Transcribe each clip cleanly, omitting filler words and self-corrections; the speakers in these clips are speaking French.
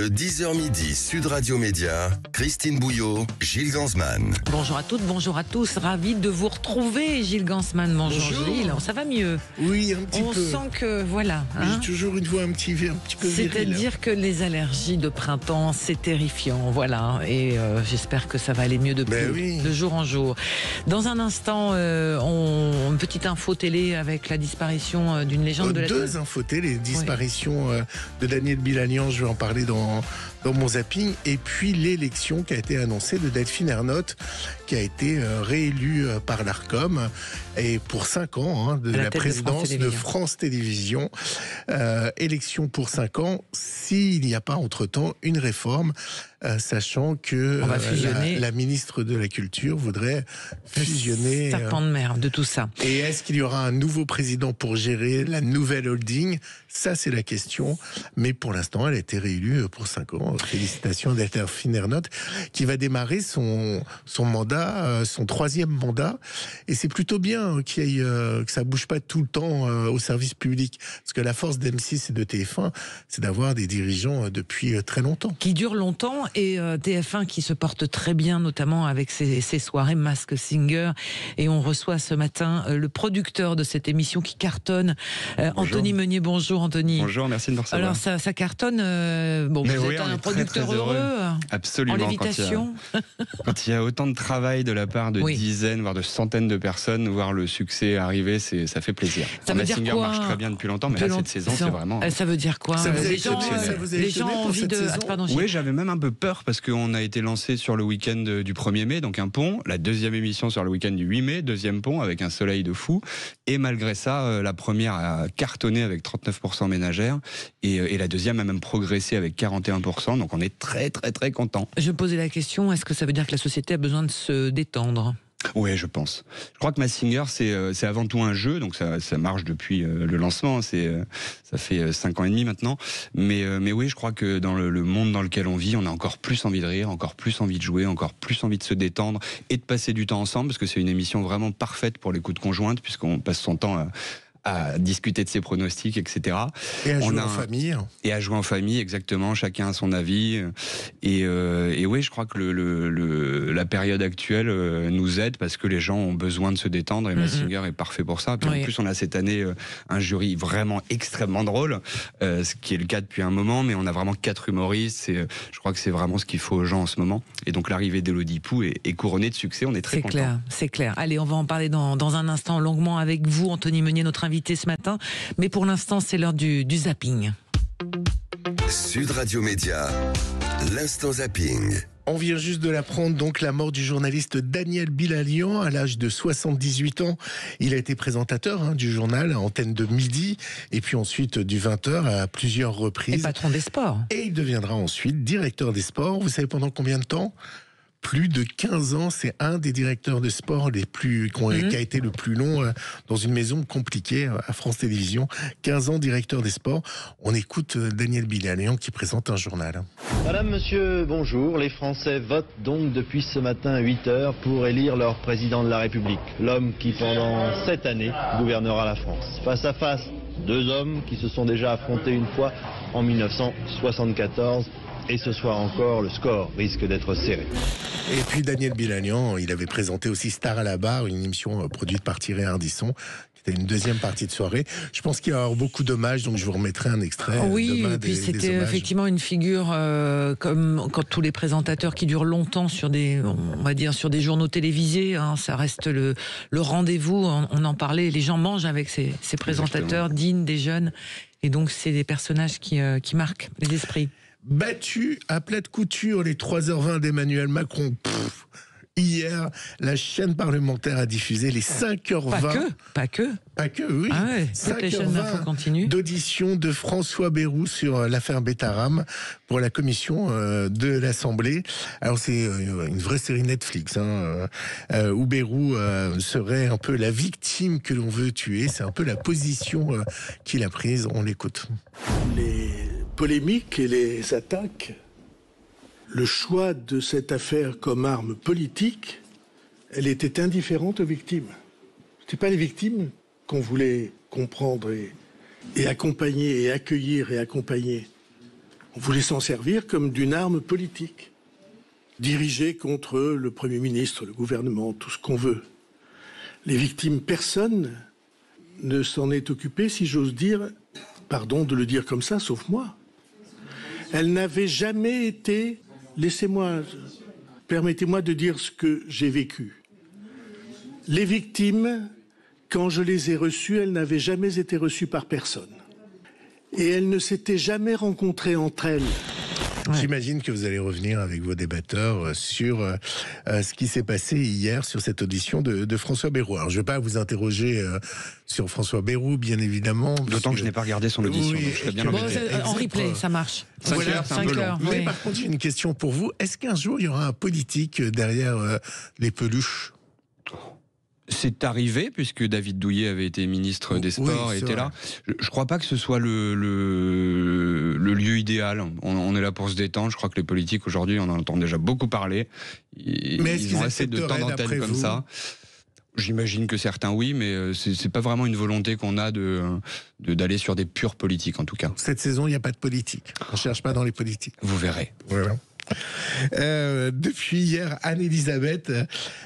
Le 10h midi, Sud Radio Média, Christine Bouillot, Gilles Gansman. Bonjour à toutes, bonjour à tous. Ravi de vous retrouver, Gilles Gansman. Bonjour Gilles, ça va mieux? Oui, un petit peu. On sent que, voilà. J'ai toujours une voix un petit peu virile. C'est-à-dire que les allergies de printemps, c'est terrifiant, voilà. Et j'espère que ça va aller mieux de jour en jour. Dans un instant, une petite info télé avec la disparition d'une légende de la télé. Deux infos télé, disparition de Daniel Bilalian, je vais en parler dans mon zapping, et puis l'élection qui a été annoncée de Delphine Ernotte, qui a été réélue par l'Arcom, et pour 5 ans de la présidence de France Télévisions. Élection pour 5 ans, s'il n'y a pas entre-temps une réforme, sachant que la ministre de la Culture voudrait fusionner... Serpent de mer, de tout ça. Et est-ce qu'il y aura un nouveau président pour gérer la nouvelle holding? Ça, c'est la question. Mais pour l'instant, elle a été réélue pour 5 ans. Félicitations à Delphine Ernotte, qui va démarrer son mandat, son 3e mandat. Et c'est plutôt bien que ça bouge pas tout le temps au service public. Parce que la force d'M6 et de TF1, c'est d'avoir des dirigeants depuis très longtemps. Qui durent longtemps, et TF1 qui se porte très bien, notamment avec ses soirées Mask Singer. Et on reçoit ce matin le producteur de cette émission qui cartonne, Anthony Meunier. Bonjour Anthony. Bonjour, merci de me recevoir. Alors ça cartonne, vous êtes un producteur très heureux. Absolument. En lévitation. Quand il y a autant de travail de la part de dizaines, voire de centaines de personnes, voir le succès arriver, ça fait plaisir. Ça veut dire Singer quoi? marche très bien depuis longtemps, mais là, cette saison, c'est vraiment... Ça veut dire quoi? Les gens ont envie de... Oui, j'avais même un peu peur, parce qu'on a été lancé sur le week-end du 1er mai, donc un pont, la deuxième émission sur le week-end du 8 mai, deuxième pont, avec un soleil de fou, et malgré ça, la première a cartonné avec 39% ménagères, et la deuxième a même progressé avec 41%, donc on est très très très content. Je posais la question, est-ce que ça veut dire que la société a besoin de se détendre? Oui, je pense. Je crois que Mask Singer, c'est avant tout un jeu, donc ça marche depuis le lancement, ça fait 5 ans et demi maintenant, mais oui, je crois que dans le monde dans lequel on vit, on a encore plus envie de rire, encore plus envie de jouer, encore plus envie de se détendre et de passer du temps ensemble, parce que c'est une émission vraiment parfaite pour l'écoute conjointe, puisqu'on passe son temps à discuter de ses pronostics, etc. Et à jouer en famille. Et à jouer en famille, exactement. Chacun a son avis. Et oui, je crois que la période actuelle nous aide, parce que les gens ont besoin de se détendre, et Mask Singer est parfait pour ça. Puis en plus, on a cette année un jury vraiment extrêmement drôle, ce qui est le cas depuis un moment, mais on a vraiment 4 humoristes. Et je crois que c'est vraiment ce qu'il faut aux gens en ce moment. Et donc l'arrivée d'Élodie Pou est couronnée de succès. On est très contents. C'est clair. Allez, on va en parler dans un instant longuement avec vous, Anthony Meunier, notre invité ce matin, mais pour l'instant c'est l'heure du zapping. Sud Radio Média, l'instant zapping. On vient juste de l'apprendre, donc la mort du journaliste Daniel Bilalian à l'âge de 78 ans. Il a été présentateur du journal à antenne de midi, et puis ensuite du 20h à plusieurs reprises. Et patron des sports. Et il deviendra ensuite directeur des sports. Vous savez pendant combien de temps? Plus de 15 ans, c'est un des directeurs de sport qui a été le plus long dans une maison compliquée à France Télévisions. 15 ans directeur des sports. On écoute Daniel Bilalian qui présente un journal. Madame, monsieur, bonjour. Les Français votent donc depuis ce matin à 8h pour élire leur président de la République. L'homme qui pendant 7 années gouvernera la France. Face à face, 2 hommes qui se sont déjà affrontés une fois en 1974. Et ce soir encore, le score risque d'être serré. Et puis Daniel Bilalian, il avait présenté aussi Star à la barre, une émission produite par Thierry Ardisson. C'était une deuxième partie de soirée. Je pense qu'il y aura beaucoup d'hommages, donc je vous remettrai un extrait. Oui, et puis c'était effectivement une figure comme quand tous les présentateurs qui durent longtemps sur des journaux télévisés. Ça reste le rendez-vous. On en parlait. Les gens mangent avec ces présentateurs dignes des jeunes, et donc c'est des personnages qui marquent les esprits. Battu à plate couture les 3h20 d'Emmanuel Macron. Hier, la chaîne parlementaire a diffusé les 5h20. Pas que, oui. Ah ouais, 5h20 d'audition de François Bayrou sur l'affaire Betaram pour la commission de l'Assemblée. Alors c'est une vraie série Netflix, où Bayrou serait un peu la victime que l'on veut tuer. C'est un peu la position qu'il a prise. On l'écoute. Les polémiques et les attaques, le choix de cette affaire comme arme politique, elle était indifférente aux victimes. Ce n'était pas les victimes qu'on voulait comprendre et accompagner et accueillir et accompagner. On voulait s'en servir comme d'une arme politique, dirigée contre le Premier ministre, le gouvernement, tout ce qu'on veut. Les victimes, personne ne s'en est occupé, si j'ose dire, pardon de le dire comme ça, sauf moi. Elles n'avaient jamais été, permettez-moi de dire ce que j'ai vécu. Les victimes, quand je les ai reçues, elles n'avaient jamais été reçues par personne. Et elles ne s'étaient jamais rencontrées entre elles. Ouais. J'imagine que vous allez revenir avec vos débatteurs sur ce qui s'est passé hier sur cette audition de François Bayrou. Alors, je ne vais pas vous interroger sur François Bayrou, bien évidemment. D'autant que je n'ai pas regardé son audition. Oui, donc je serais bien en replay, ça marche. 5 heures, c'est un peu long. Mais par contre, j'ai une question pour vous. Est-ce qu'un jour, il y aura un politique derrière les peluches ? C'est arrivé, puisque David Douillet avait été ministre des Sports et était là. Je ne crois pas que ce soit le lieu idéal. On est là pour se détendre. Je crois que les politiques, aujourd'hui, on en entend déjà beaucoup parler. Mais ils ont assez de temps d'antenne comme ça. J'imagine que certains, oui, mais c'est pas vraiment une volonté qu'on a d'aller sur des purs politiques, en tout cas. Cette saison, il n'y a pas de politique. On ne cherche pas dans les politiques. Vous verrez. Voilà. Depuis hier, Anne-Elisabeth.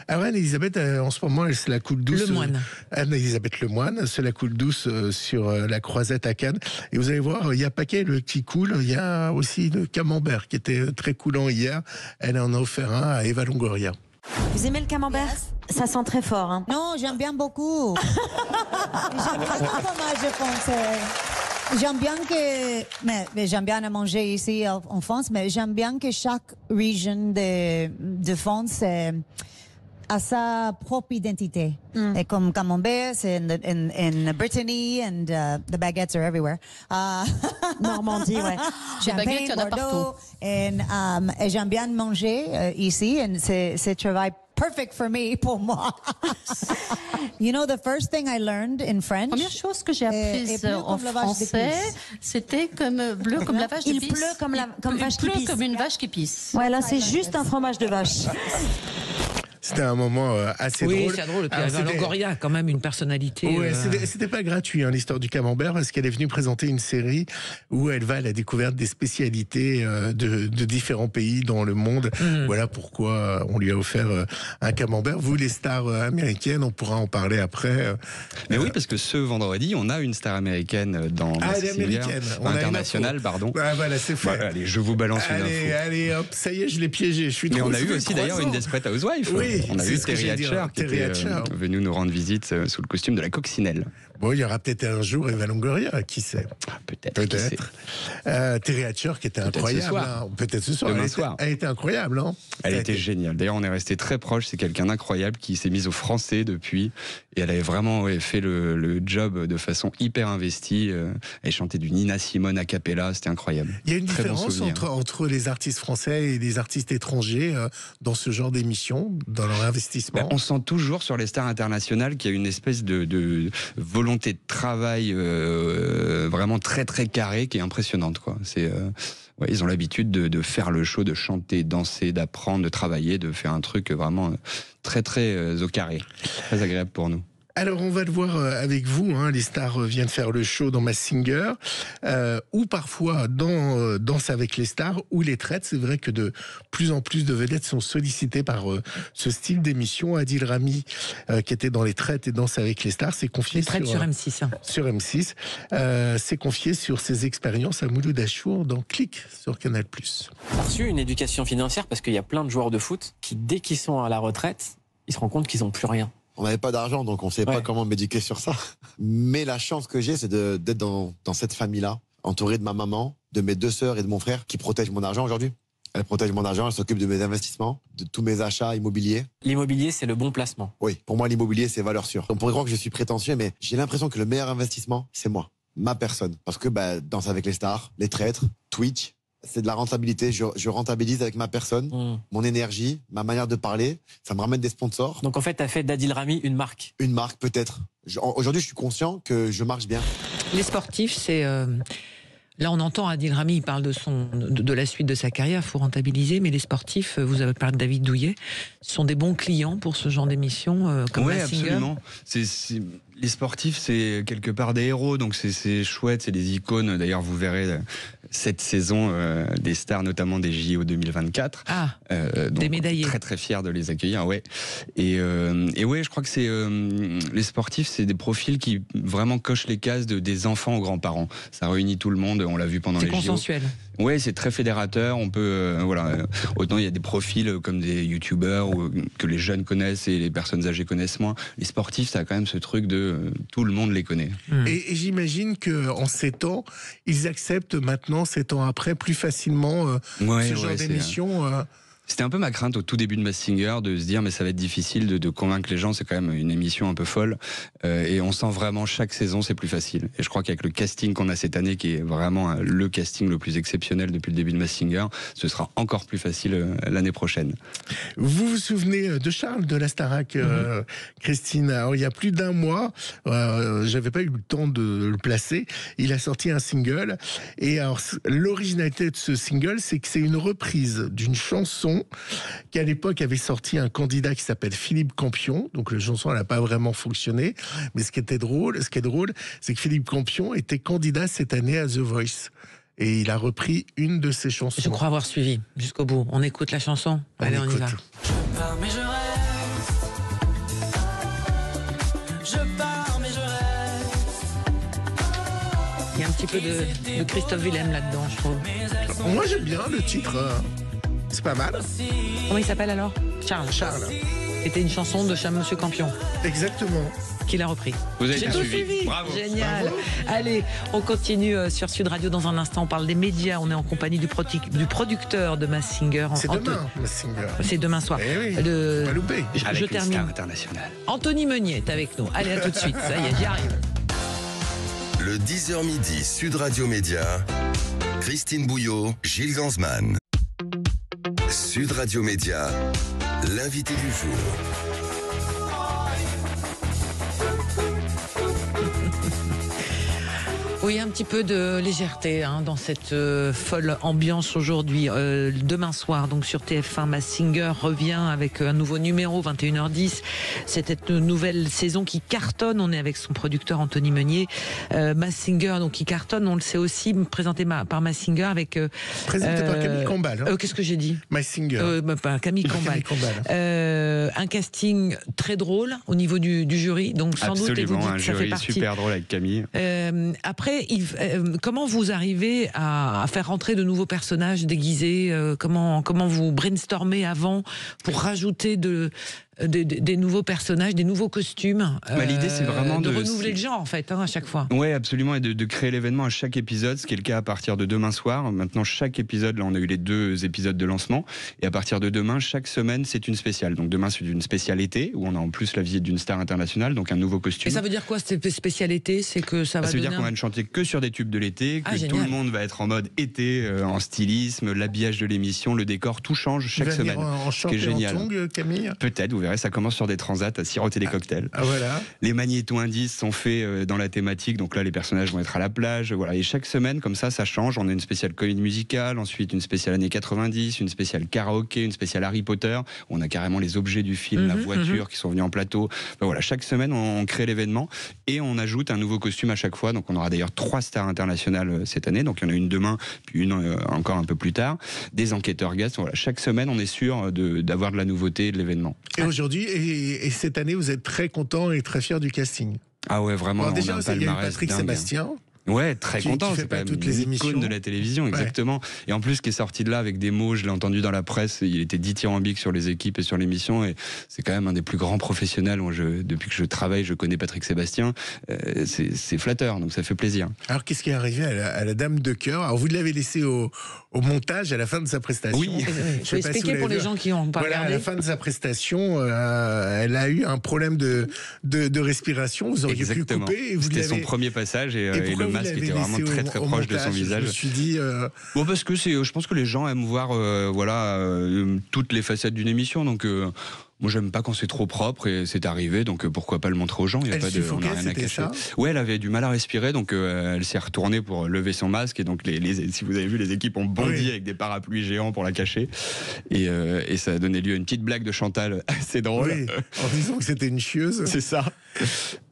Alors Anne-Elisabeth, en ce moment, elle se la coule douce. Lemoine. Anne-Elisabeth Lemoine se la coule douce sur la Croisette à Cannes. Et vous allez voir, il y a pas que le qui coule, il y a aussi le camembert qui était très coulant hier. Elle en a offert un à Eva Longoria. Vous aimez le camembert ? Ça sent très fort. Hein. Non, j'aime bien beaucoup. J'aime pas mal, je pense. J'aime bien mais j'aime bien à manger ici en France, mais j'aime bien que chaque région de France a sa propre identité. Et comme camembert, c'est in Brittany and the baguettes are everywhere. Normandie, ouais. Champagne, Bordeaux, et j'aime bien manger ici, et c'est travail perfect for me, pour moi. You know, the first thing I learned in French. Première chose que j'ai apprise en français, c'était bleu comme la vache qui pisse. Il pleut comme vache qui pisse. Il pleut comme une vache qui pisse. Ouais, là, c'est juste un fromage de vache. C'était un moment assez drôle. Oui, c'est drôle. Puis Eva Longoria a quand même une personnalité. Ouais, c'était pas gratuit, l'histoire du camembert, parce qu'elle est venue présenter une série où elle va à la découverte des spécialités de différents pays dans le monde. Voilà pourquoi on lui a offert un camembert. Vous, les stars américaines, on pourra en parler après. Mais oui, parce que ce vendredi, on a une star américaine dans américaine. Internationale, pardon. Ah, voilà, c'est fait. Voilà, allez, je vous balance une info. Allez, hop, ça y est, je l'ai piégé. Je suis Mais trop, on a eu aussi d'ailleurs une Desperate Housewife. Oui, on a eu Terry Hatcher qui était venu nous rendre visite sous le costume de la coccinelle. Bon, il y aura peut-être un jour Eva Longoria, qui sait. Peut-être. Terry Hatcher qui était incroyable. Peut-être ce soir. Demain soir. Elle était incroyable, non ? Elle était géniale. D'ailleurs, on est resté très proche. C'est quelqu'un d'incroyable qui s'est mise au français depuis. Et elle avait vraiment fait le job de façon hyper investie. Elle chantait du Nina Simone a cappella. C'était incroyable. Il y a une différence entre les artistes français et les artistes étrangers dans ce genre d'émission, dans leur investissement. On sent toujours sur les stars internationales qu'il y a une espèce de volonté de travail vraiment très très carrée qui est impressionnante, quoi. Ils ont l'habitude de faire le show, de chanter, danser, d'apprendre, de travailler, de faire un truc vraiment très très au carré. Très agréable pour nous. Alors, on va le voir avec vous. Les stars viennent faire le show dans Masked Singer, ou parfois dans Danse avec les stars, ou les traites. C'est vrai que de plus en plus de vedettes sont sollicitées par ce style d'émission. Adil Rami, qui était dans les traites et Danse avec les stars, s'est confié sur M6. Sur M6, s'est confié sur ses expériences à Mouloud Achour dans Click sur Canal+. J'ai reçu une éducation financière parce qu'il y a plein de joueurs de foot qui, dès qu'ils sont à la retraite, ils se rendent compte qu'ils n'ont plus rien. On n'avait pas d'argent, donc on ne savait pas comment m'éduquer sur ça. Mais la chance que j'ai, c'est d'être dans cette famille-là, entouré de ma maman, de mes 2 sœurs et de mon frère, qui protègent mon argent aujourd'hui. Elle protège mon argent, elle s'occupe de mes investissements, de tous mes achats immobiliers. L'immobilier, c'est le bon placement. Oui, pour moi, l'immobilier, c'est valeur sûre. On pourrait croire que je suis prétentieux, mais j'ai l'impression que le meilleur investissement, c'est moi, ma personne. Parce que Danse avec les stars, les traîtres, Twitch, c'est de la rentabilité. Je rentabilise avec ma personne, mon énergie, ma manière de parler. Ça me ramène des sponsors. Donc en fait, tu as fait d'Adil Rami une marque. Une marque, peut-être. Aujourd'hui, je suis conscient que je marche bien. Les sportifs, c'est... Là, on entend Adil Rami, il parle de la suite de sa carrière, il faut rentabiliser, mais les sportifs, vous avez parlé de David Douillet, sont des bons clients pour ce genre d'émission comme Masked Singer. Absolument. Les sportifs, c'est quelque part des héros, donc c'est chouette, c'est des icônes. D'ailleurs, vous verrez cette saison des stars, notamment des JO 2024. Des médaillés. Très très fiers de les accueillir, ouais. Et ouais, je crois que c'est les sportifs, c'est des profils qui vraiment cochent les cases des enfants aux grands-parents. Ça réunit tout le monde, on l'a vu pendant les JO. C'est consensuel. Ouais, c'est très fédérateur. On peut, autant il y a des profils comme des youtubeurs que les jeunes connaissent et les personnes âgées connaissent moins. Les sportifs, ça a quand même ce truc de tout le monde les connaît. Et j'imagine qu'en 7 ans, ils acceptent maintenant, 7 ans après, plus facilement ce genre d'émission. C'était un peu ma crainte au tout début de Masked Singer, de se dire mais ça va être difficile de convaincre les gens, c'est quand même une émission un peu folle, et on sent vraiment chaque saison c'est plus facile. Et je crois qu'avec le casting qu'on a cette année, qui est vraiment le casting le plus exceptionnel depuis le début de Masked Singer, ce sera encore plus facile l'année prochaine. Vous vous souvenez de Charles de la Starac, Christine? Alors, il y a plus d'un mois, j'avais pas eu le temps de le placer, il a sorti un single, et alors l'originalité de ce single, c'est que c'est une reprise d'une chanson qui à l'époque avait sorti un candidat qui s'appelle Philippe Campion. Donc la chanson elle n'a pas vraiment fonctionné, mais ce qui est drôle, c'est que Philippe Campion était candidat cette année à The Voice. Et il a repris une de ses chansons. Je crois avoir suivi jusqu'au bout. On écoute la chanson. Allez, on y va. Je pars mais je reste. Je pars mais je reste. Il y a un petit peu de Christophe Willem là-dedans, je trouve. Moi j'aime bien le titre. C'est pas mal. Comment il s'appelle alors? Charles. C'était une chanson de Monsieur Campion. Exactement. Qu'il a repris. Vous avez tout suivi. Bravo. Génial. Bravo. Allez, on continue sur Sud Radio dans un instant. On parle des médias. On est en compagnie du producteur de Masked Singer. C'est demain, Masked Singer. C'est demain soir. Eh oui, pas loupé. Je termine. International. Anthony Meunier est avec nous. Allez, à tout de suite. Ça y est, j'y arrive. Le 10h midi, Sud Radio Média. Christine Bouillot, Gilles Gansman. Sud Radio Média, l'invité du jour. Oui, un petit peu de légèreté dans cette folle ambiance aujourd'hui. Demain soir, donc sur TF1, Masked Singer revient avec un nouveau numéro, 21h10. C'est une nouvelle saison qui cartonne. On est avec son producteur Anthony Meunier. Masked Singer, donc qui cartonne, on le sait aussi, présenté par Masked Singer avec... présenté par Camille Combal. Qu'est-ce que j'ai dit? Masked Singer. Camille Combal. Un casting très drôle au niveau du jury. Donc sans doute, et vous dites, un ça jury fait partie. Super drôle avec Camille. Après, comment vous arrivez à faire rentrer de nouveaux personnages déguisés? Comment vous brainstormez avant pour rajouter des nouveaux personnages, des nouveaux costumes? L'idée, c'est vraiment de renouveler le genre, en fait, à chaque fois. Oui, absolument, et de créer l'événement à chaque épisode, ce qui est le cas à partir de demain soir. Maintenant, chaque épisode, là, on a eu les 2 épisodes de lancement, et à partir de demain, chaque semaine, c'est une spéciale. Donc demain, c'est une spéciale été, où on a en plus la visite d'une star internationale, donc un nouveau costume. Et ça veut dire quoi, cette spéciale été? C'est que ça va veut dire qu'on va ne chanter que sur des tubes de l'été, que tout le monde va être en mode été, en stylisme, l'habillage de l'émission, le décor, tout change chaque semaine. En ce qui est génial. En tongue, Camille? Peut-être, vous verrez, ça commence sur des transats à siroter des cocktails. Voilà. Les magnéto-indices sont faits dans la thématique, donc là les personnages vont être à la plage, voilà. Et chaque semaine comme ça change. On a une spéciale comédie musicale, ensuite une spéciale années 90, une spéciale karaoké, une spéciale Harry Potter. On a carrément les objets du film, la voiture qui sont venus en plateau. Voilà, chaque semaine on crée l'événement et on ajoute un nouveau costume à chaque fois. Donc on aura d'ailleurs 3 stars internationales cette année. Donc il y en a une demain, puis une encore un peu plus tard. Des enquêteurs guests. Voilà, chaque semaine on est sûr d'avoir de la nouveauté de l'événement. Et aujourd'hui, et cette année, vous êtes très content et très fier du casting. Ah ouais, vraiment. Alors déjà, on a un il y a eu palmarès Patrick dingue. Sébastien. Ouais, très content. Qui fait c'est pas pas toutes une les icône émissions. de la télévision, exactement. Ouais. Et en plus, qui est sorti de là avec des mots, je l'ai entendu dans la presse, il était dithyrambique sur les équipes et sur l'émission, et c'est quand même un des plus grands professionnels. Moi, depuis que je travaille, je connais Patrick Sébastien. C'est flatteur, donc ça fait plaisir. Alors, qu'est-ce qui est arrivé à la dame de cœur? Alors, vous l'avez laissé au montage à la fin de sa prestation. Oui. Je vais expliquer pour les gens qui n'ont pas regardé. À la fin de sa prestation, elle a eu un problème de respiration. Vous auriez pu couper. C'était son premier passage et le masque était vraiment très proche montage, de son visage. Je me suis dit. Bon, parce que je pense que les gens aiment voir toutes les facettes d'une émission. Donc Moi, j'aime pas quand c'est trop propre et c'est arrivé, donc pourquoi pas le montrer aux gens. Il y a pas de, on n'a rien à cacher. Ouais, elle avait du mal à respirer, donc elle s'est retournée pour lever son masque et donc si vous avez vu, les équipes ont bondi avec des parapluies géants pour la cacher et ça a donné lieu à une petite blague de Chantal assez drôle. Oui, en disant que c'était une chieuse. C'est ça.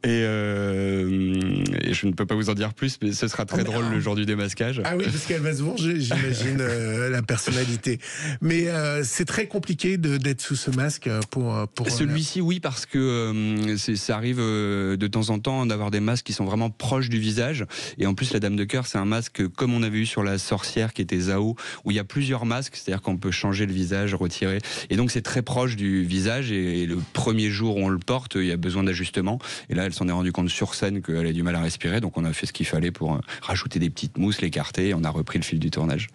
Et je ne peux pas vous en dire plus, mais ce sera très drôle le jour du démasquage. Ah oui, parce qu'elle va se venger, j'imagine, la personnalité. Mais c'est très compliqué d'être sous ce masque pour celui-ci, oui, parce que ça arrive de temps en temps d'avoir des masques qui sont vraiment proches du visage. Et en plus, la Dame de Cœur, c'est un masque comme on avait eu sur la Sorcière qui était Zao, où il y a plusieurs masques, c'est-à-dire qu'on peut changer le visage, retirer. Et donc, c'est très proche du visage. Et le premier jour où on le porte, il y a besoin d'ajustement. Et là, elle s'en est rendue compte sur scène qu'elle a du mal à respirer. Donc, on a fait ce qu'il fallait pour rajouter des petites mousses, l'écarter. Et on a repris le fil du tournage.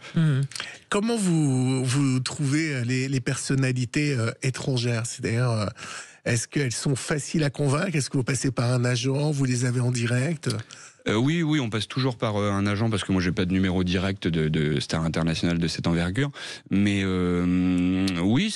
Comment vous trouvez les personnalités étrangères? C'est-à-dire, est-ce qu'elles sont faciles à convaincre? Est-ce que vous passez par un agent? Vous les avez en direct? Oui, on passe toujours par un agent parce que moi j'ai pas de numéro direct de star international de cette envergure. Mais oui,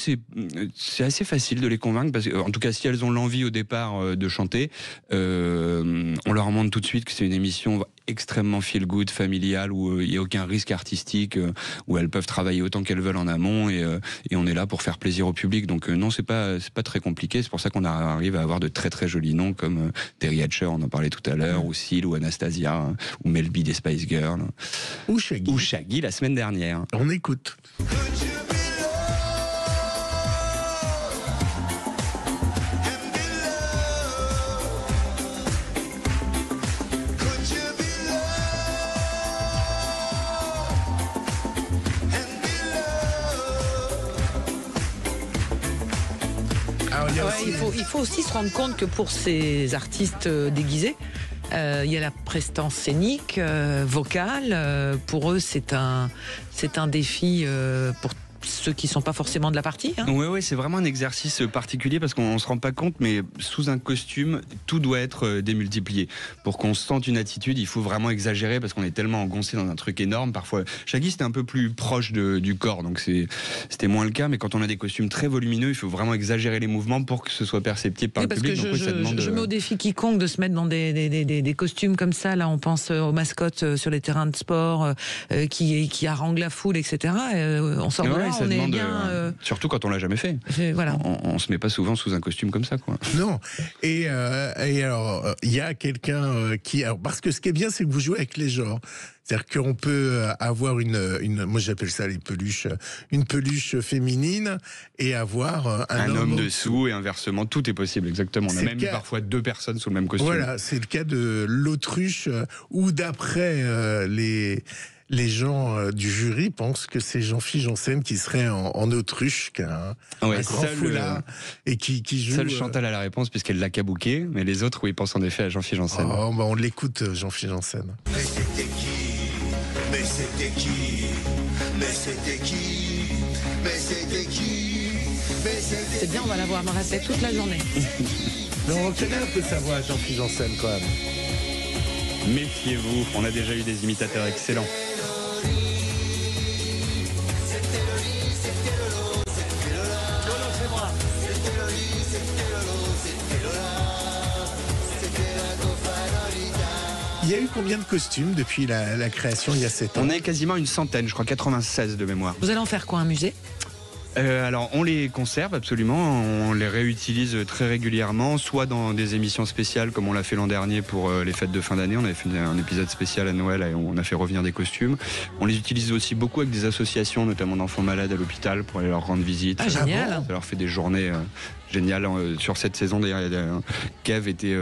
c'est assez facile de les convaincre parce que, en tout cas, si elles ont l'envie au départ de chanter, on leur montre tout de suite que c'est une émission extrêmement feel good, familiale, où il n'y a aucun risque artistique, où elles peuvent travailler autant qu'elles veulent en amont et on est là pour faire plaisir au public. Donc non, c'est pas très compliqué. C'est pour ça qu'on arrive à avoir de très très jolis noms comme Terry Hatcher, on en parlait tout à l'heure, ou Seal, ou Anastasia, ou Melby des Spice Girls, ou Shaggy la semaine dernière. On écoute. Il faut aussi se rendre compte que pour ces artistes déguisés, il y a la prestance scénique, vocale. Pour eux, c'est un défi pour ceux qui ne sont pas forcément de la partie. Oui, c'est vraiment un exercice particulier parce qu'on ne se rend pas compte, mais sous un costume, tout doit être démultiplié. Pour qu'on sente une attitude, il faut vraiment exagérer parce qu'on est tellement engoncé dans un truc énorme. Parfois, Shaggy, c'était un peu plus proche du corps, donc c'était moins le cas. Mais quand on a des costumes très volumineux, il faut vraiment exagérer les mouvements pour que ce soit perceptible par le public. Parce que je mets au défi quiconque de se mettre dans des costumes comme ça. Là, on pense aux mascottes sur les terrains de sport qui haranguent la foule, etc. On sort de là. Ça demande bien, surtout quand on l'a jamais fait. Voilà. On se met pas souvent sous un costume comme ça, quoi. Non. Et alors, il y a quelqu'un parce que ce qui est bien, c'est que vous jouez avec les genres. C'est-à-dire qu'on peut avoir moi j'appelle ça les peluches, une peluche féminine et avoir un homme dessous et inversement, tout est possible, exactement. On a même parfois deux personnes sous le même costume. Voilà, c'est le cas de l'autruche où d'après les gens du jury pensent que c'est Jean-Philippe Janssen qui serait en autruche, un grand foulard, et qui joue... Seule Chantal a la réponse puisqu'elle l'a kabouké, mais les autres, oui, pensent en effet à Jean-Philippe Janssen. On l'écoute, Jean-Philippe Janssen. Mais c'était qui? Mais c'était qui? Mais c'était qui? Mais c'était qui? C'est bien, on va l'avoir dans la tête toute la journée. Mais on reconnaît un peu sa voix, Jean-Philippe Janssen, quand même. Méfiez-vous, on a déjà eu des imitateurs excellents. Il y a eu combien de costumes depuis la création il y a 7 ans? On est quasiment une centaine, je crois 96 de mémoire. Vous allez en faire quoi, un musée? Alors on les conserve absolument, on les réutilise très régulièrement, soit dans des émissions spéciales comme on l'a fait l'an dernier pour les fêtes de fin d'année, on avait fait un épisode spécial à Noël et on a fait revenir des costumes. On les utilise aussi beaucoup avec des associations, notamment d'enfants malades à l'hôpital pour aller leur rendre visite. Ah, génial. Ça leur fait des journées géniales sur cette saison. D'ailleurs, Kev était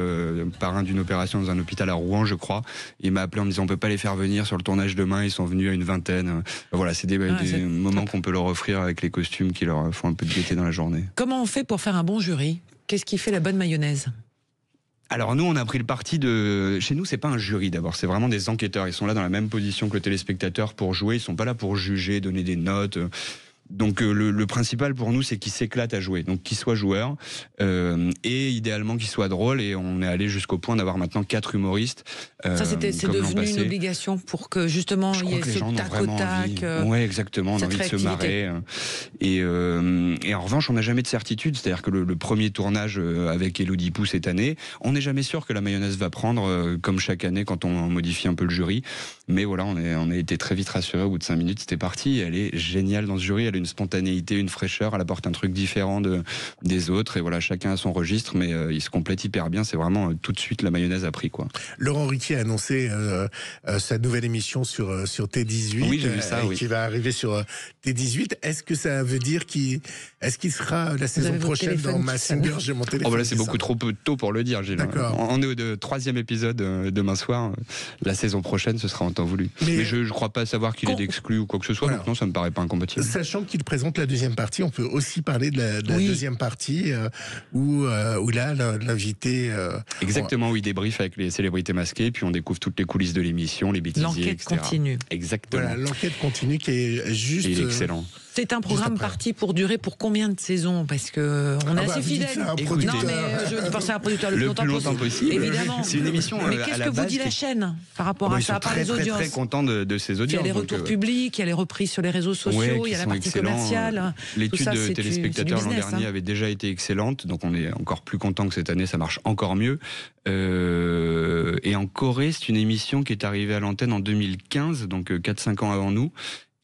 parrain d'une opération dans un hôpital à Rouen, je crois. Il m'a appelé en me disant on peut pas les faire venir sur le tournage demain, ils sont venus à une vingtaine. Voilà, c'est des moments qu'on peut leur offrir avec les costumes qui leur font un peu de gaieté dans la journée. Comment on fait pour faire un bon jury? Qu'est-ce qui fait la bonne mayonnaise? Alors nous, on a pris le parti de... Chez nous, c'est pas un jury d'abord, c'est vraiment des enquêteurs. Ils sont là dans la même position que le téléspectateur pour jouer, ils sont pas là pour juger, donner des notes. Donc le principal pour nous, c'est qu'il s'éclate à jouer, donc qu'il soit joueur et idéalement qu'il soit drôle. Et on est allé jusqu'au point d'avoir maintenant 4 humoristes. Ça, c'est devenu une obligation pour que justement il y ait ce tac au tac. Oui, exactement. On a envie de se marrer. Et en revanche, on n'a jamais de certitude. C'est-à-dire que le premier tournage avec Élodie Pou cette année, on n'est jamais sûr que la mayonnaise va prendre comme chaque année quand on modifie un peu le jury. Mais voilà, on a été très vite rassurés. Au bout de 5 minutes, c'était parti. Elle est géniale dans ce jury. Elle a une spontanéité, une fraîcheur. Elle apporte un truc différent des autres. Et voilà, chacun a son registre, mais il se complète hyper bien. C'est vraiment tout de suite la mayonnaise a pris, quoi. Laurent Ruquier a annoncé sa nouvelle émission sur T18. Oui, j'ai vu ça, qui va arriver sur T18. Est-ce que ça veut dire qu'il sera la saison prochaine dans Masked Singer? J'ai mon téléphone. Oh, là, c'est beaucoup trop tôt pour le dire. D'accord. On est au 3e épisode demain soir. La saison prochaine, ce sera en temps voulu. Mais je ne crois pas savoir qu'il est exclu ou quoi que ce soit. Voilà. Donc non, ça me paraît pas incompatible. Sachant qu'il présente la deuxième partie, on peut aussi parler de la deuxième partie où là, l'invité... Exactement, où il débriefe avec les célébrités masquées, puis on découvre toutes les coulisses de l'émission, les bêtisiers, l'enquête etc. continue. Exactement. Voilà, l'enquête continue qui est juste... Et il est excellent. C'est un programme parti pour durer pour combien de saisons? Parce que on est assez fidèles. Non, mais je pensais à un producteur le plus longtemps possible. Évidemment. C'est une émission. Mais qu'est-ce que vous dit la chaîne par rapport à ça, par les audiences? Très content de ses audiences. Il y a les retours publics, il y a les reprises sur les réseaux sociaux, il y a la partie commerciale. L'étude de téléspectateurs l'an dernier avait déjà été excellente, donc on est encore plus content que cette année ça marche encore mieux. Et en Corée, c'est une émission qui est arrivée à l'antenne en 2015, donc 4-5 ans avant nous.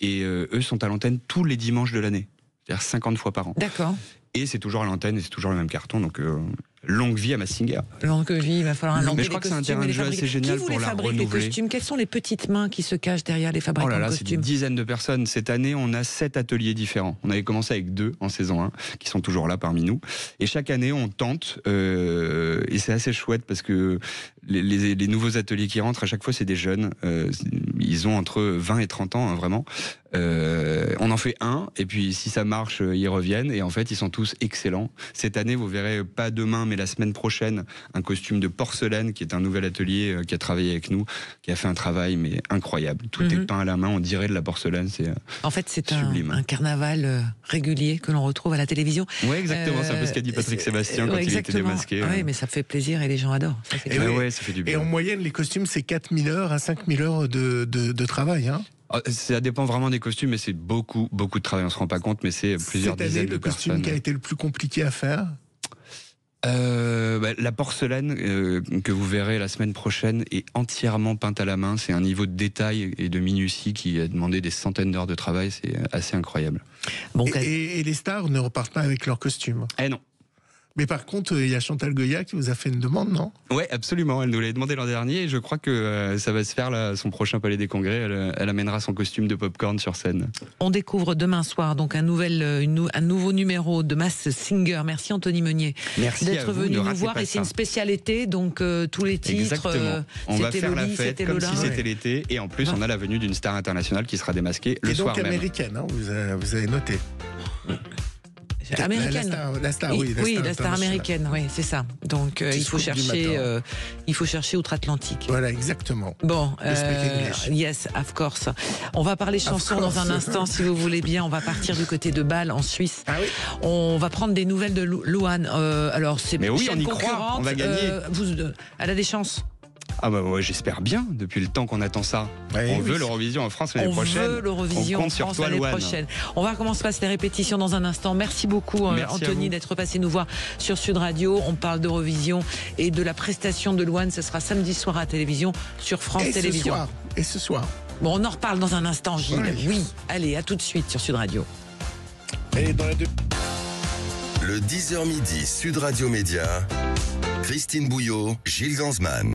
Et eux sont à l'antenne tous les dimanches de l'année, c'est-à-dire 50 fois par an. D'accord. Et c'est toujours à l'antenne et c'est toujours le même carton, donc longue vie à Masked Singer. Longue vie, il va falloir un Mais je crois que c'est un terrain de jeu assez génial pour la renouveler. Les costumes, quelles sont les petites mains qui se cachent derrière les fabricants de costumes? C'est une dizaine de personnes. Cette année, on a 7 ateliers différents. On avait commencé avec 2 en saison 1, qui sont toujours là parmi nous. Et chaque année, on tente, et c'est assez chouette parce que les nouveaux ateliers qui rentrent, à chaque fois, c'est des jeunes. Ils ont entre 20 et 30 ans, hein, vraiment. On en fait un, et puis si ça marche, ils reviennent. Et en fait, ils sont tous excellents. Cette année, vous verrez pas demain, mais la semaine prochaine, un costume de porcelaine, qui est un nouvel atelier qui a travaillé avec nous, qui a fait un travail mais incroyable. Tout est peint à la main, on dirait de la porcelaine. En fait, c'est un carnaval régulier que l'on retrouve à la télévision. Oui, exactement. C'est un peu ce qu'a dit Patrick Sébastien quand il était démasqué. Oui, mais ça fait plaisir et les gens adorent. Ça fait du bien. Et en moyenne, les costumes, c'est 4000 heures à 5000 heures de travail. Hein. Ça dépend vraiment des costumes, mais c'est beaucoup de travail. On se rend pas compte, mais c'est plusieurs dizaines de personnes. Le costume qui a été le plus compliqué à faire? La porcelaine que vous verrez la semaine prochaine est entièrement peinte à la main. C'est un niveau de détail et de minutie qui a demandé des centaines d'heures de travail. C'est assez incroyable. Et les stars ne repartent pas avec leurs costumes? Non. Mais par contre, il y a Chantal Goya qui vous a fait une demande, non? Oui, absolument. Elle nous l'a demandé l'an dernier et je crois que ça va se faire là, son prochain Palais des Congrès. Elle amènera son costume de popcorn sur scène. On découvre demain soir donc un nouveau numéro de Masked Singer. Merci Anthony Meunier d'être venu nous voir. Et c'est une spécialité, donc tous les titres. Exactement. On va faire la fête comme si c'était l'été. Et en plus, on a la venue d'une star internationale qui sera démasquée le soir même. Et donc américaine, hein, vous avez noté. Américaine. La star américaine, oui, c'est ça. Donc il faut chercher outre-Atlantique. Voilà, exactement. Bon, yes, of course. On va parler chansons dans un instant, si vous voulez bien. On va partir du côté de Bâle, en Suisse. Ah oui. On va prendre des nouvelles de Louane. Alors c'est. Mais oui, on y croit. On va gagner. Elle a des chances. Ah bah ouais, j'espère bien, depuis le temps qu'on attend ça. On veut l'Eurovision en France l'année prochaine. On veut l'Eurovision en France l'année prochaine. On va comment se passent les répétitions dans un instant. Merci beaucoup Anthony d'être passé nous voir sur Sud Radio. On parle d'Eurovision et de la prestation de Louane. Ce sera samedi soir à la télévision sur France Télévisions. Et ce soir. Bon, on en reparle dans un instant, Gilles. Oui, allez, à tout de suite sur Sud Radio. Et dans Le 10h midi, Sud Radio Média, Christine Bouillot, Gilles Gansman.